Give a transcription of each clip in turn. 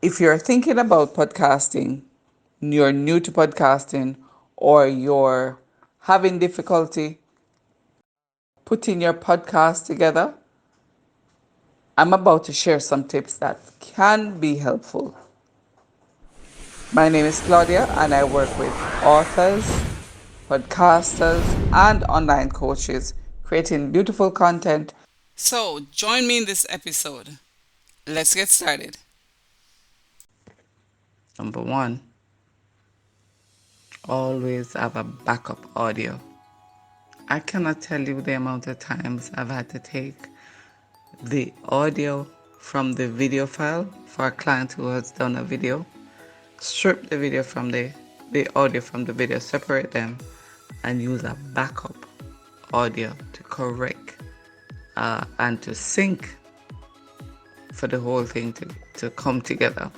If you're thinking about podcasting, you're new to podcasting, or you're having difficulty putting your podcast together, I'm about to share some tips that can be helpful. My name is Claudia, and I work with authors, podcasters, and online coaches creating beautiful content. So, join me in this episode. Let's get started. Number one, always have a backup audio. I cannot tell you the amount of times I've had to take the audio from the video file for a client who has done a video, strip the video from the audio from the video, separate them, and use a backup audio to correct and to sync for the whole thing to come together.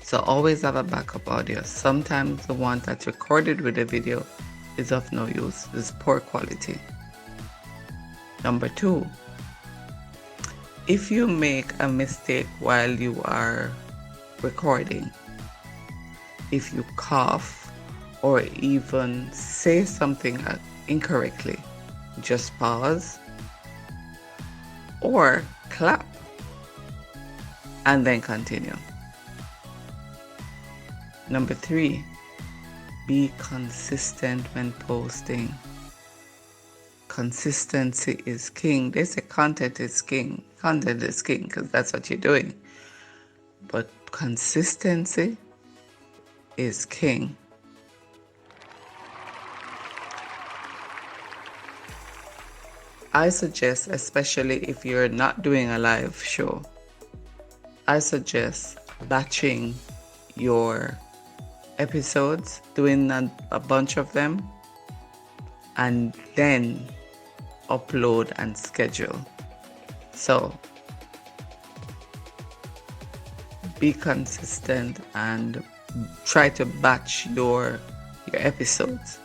So always have a backup audio. Sometimes the one that's recorded with the video is of no use, it's poor quality. Number two, if you make a mistake while you are recording, if you cough or even say something incorrectly, just pause or clap and then continue. Number three, be consistent when posting. Consistency is king. They say content is king. Content is king because that's what you're doing. But consistency is king. I suggest, especially if you're not doing a live show, I suggest batching your episodes, doing a bunch of them, and then upload and schedule. So be consistent and try to batch your episodes,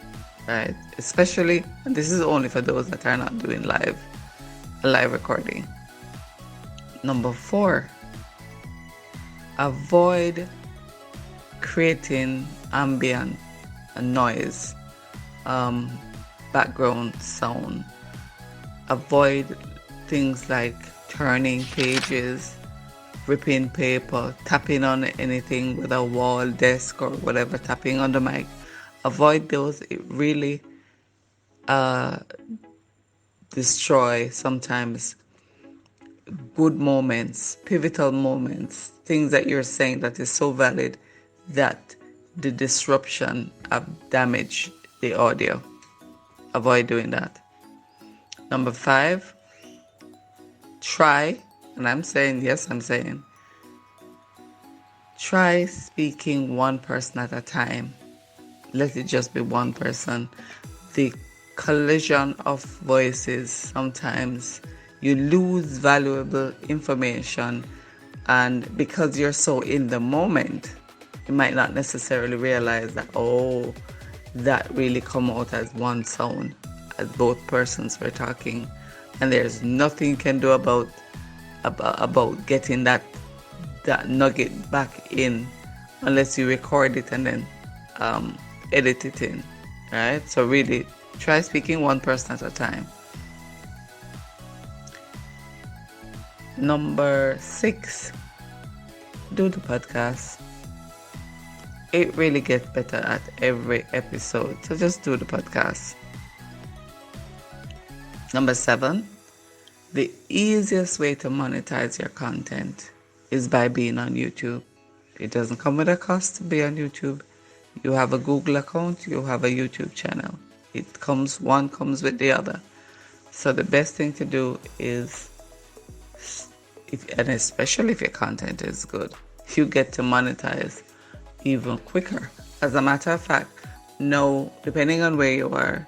right? Especially, and this is only for those that are not doing live recording. Number four, avoid creating ambient noise, background sound. Avoid things like turning pages, ripping paper, tapping on anything with a wall, desk, or whatever, tapping on the mic. Avoid those. It really destroy sometimes good moments, pivotal moments, things that you're saying that is so valid that the disruption have damaged the audio. Avoid doing that. Number five, try, and I'm saying, try speaking one person at a time. Let it just be one person. The collision of voices, sometimes you lose valuable information, and because you're so in the moment, you might not necessarily realize that, oh, that really come out as one sound, as both persons were talking, and there's nothing you can do about getting that nugget back in unless you record it and then edit it in, right? So really try speaking one person at a time. Number six, do the podcast. It really gets better at every episode, so just do the podcast. Number seven, the easiest way to monetize your content is by being on YouTube. It doesn't come with a cost to be on YouTube. You have a Google account, you have a YouTube channel. One comes with the other. So the best thing to do is, and especially if your content is good, you get to monetize even quicker. As a matter of fact, now, depending on where you are,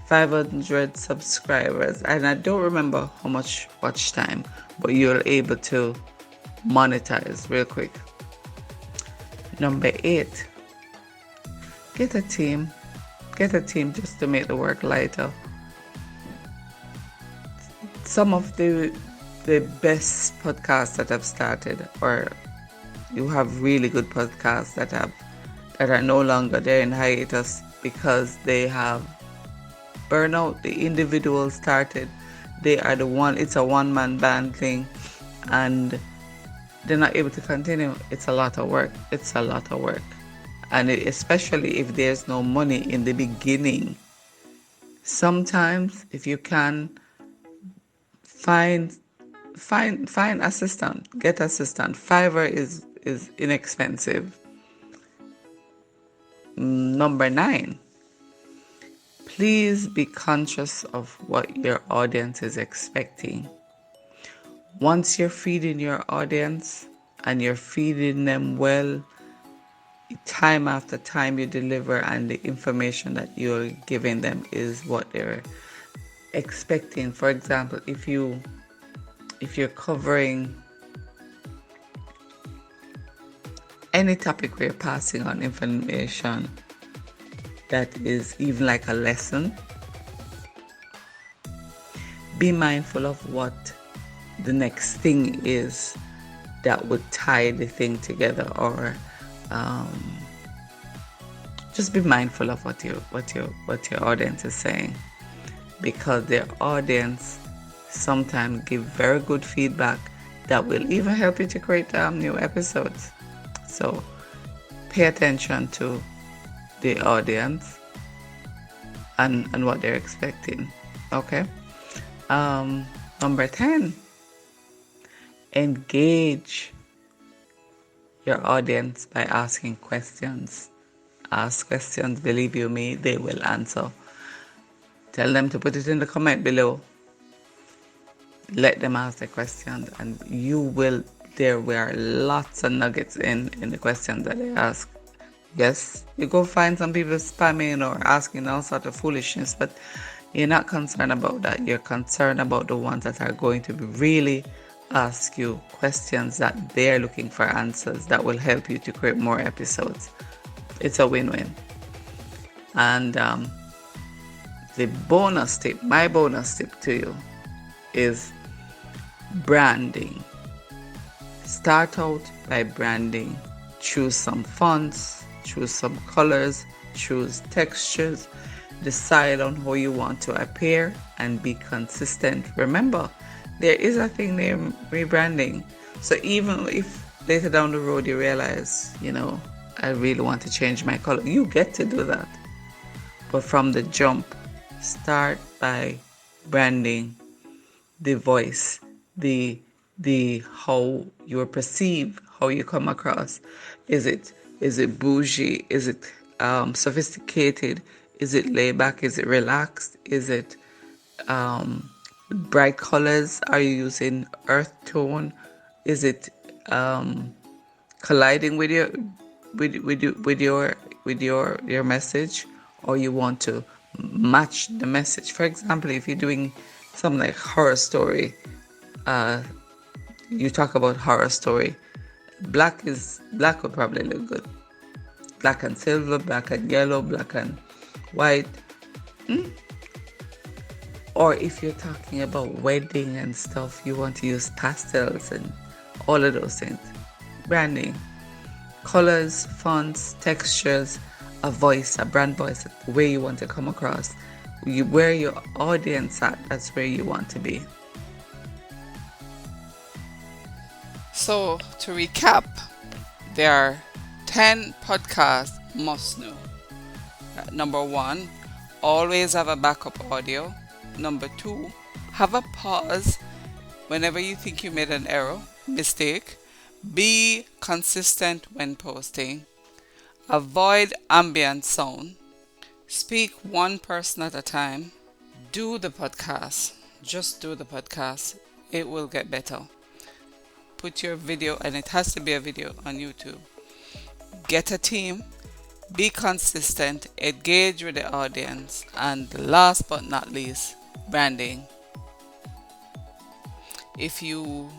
500 subscribers, and I don't remember how much watch time, but you're able to monetize real quick. Number 8, get a team just to make the work lighter. Some of the the best podcasts that have started, or you have really good podcasts that are no longer there in hiatus because they have burnout. The individual started, they are the one, it's a one-man band thing, and they're not able to continue. It's a lot of work. It's a lot of work. And especially if there's no money in the beginning. Sometimes if you can find assistant, get assistant. Fiverr is inexpensive. Number 9, please be conscious of what your audience is expecting. Once you're feeding your audience and you're feeding them well, time after time you deliver, and the information that you're giving them is what they're expecting. For example, if you're covering any topic where you're passing on information that is even like a lesson, be mindful of what the next thing is that would tie the thing together, or just be mindful of what your audience is saying, because their audience sometimes give very good feedback that will even help you to create new episodes. So pay attention to the audience and what they're expecting. Okay. Number 10, engage your audience by asking questions. Ask questions, believe you me, they will answer. Tell them to put it in the comment below. Let them ask the questions, and there were lots of nuggets in the questions that they ask. Yes, you go find some people spamming or asking all sorts of foolishness, but you're not concerned about that. You're concerned about the ones that are going to really ask you questions that they're looking for answers that will help you to create more episodes. It's a win-win. And my bonus tip to you is branding. Start out by branding. Choose some fonts, choose some colors, choose textures. Decide on how you want to appear and be consistent. Remember, there is a thing named rebranding. So even if later down the road you realize, I really want to change my color, you get to do that. But from the jump, start by branding the voice, the how you're perceived, how you come across. Is it bougie? Is it sophisticated? Is it laid back? Is it relaxed? Is it bright colors? Are you using earth tone? Is it colliding with your message, or you want to match the message? For example, if you're doing something like horror story, you talk about horror story, black would probably look good. Black and silver, black and yellow, black and white. Or if you're talking about wedding and stuff, you want to use pastels and all of those things. Branding, colors, fonts, textures, a voice, a brand voice, the way you want to come across, where your audience at, that's where you want to be. So to recap, there are 10 podcasts must know. Number 1, always have a backup audio. Number 2, have a pause whenever you think you made an mistake. Be consistent when posting. Avoid ambient sound. Speak one person at a time. Do the podcast. Just do the podcast. It will get better. Put your video, and it has to be a video, on YouTube. Get a team. Be consistent. Engage with the audience. And last but not least, branding. If you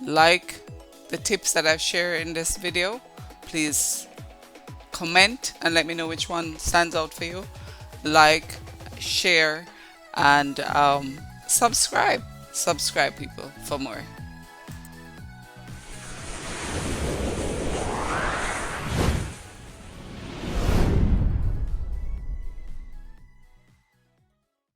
like the tips that I've shared in this video, please comment and let me know which one stands out for you. Like, share, and subscribe people for more.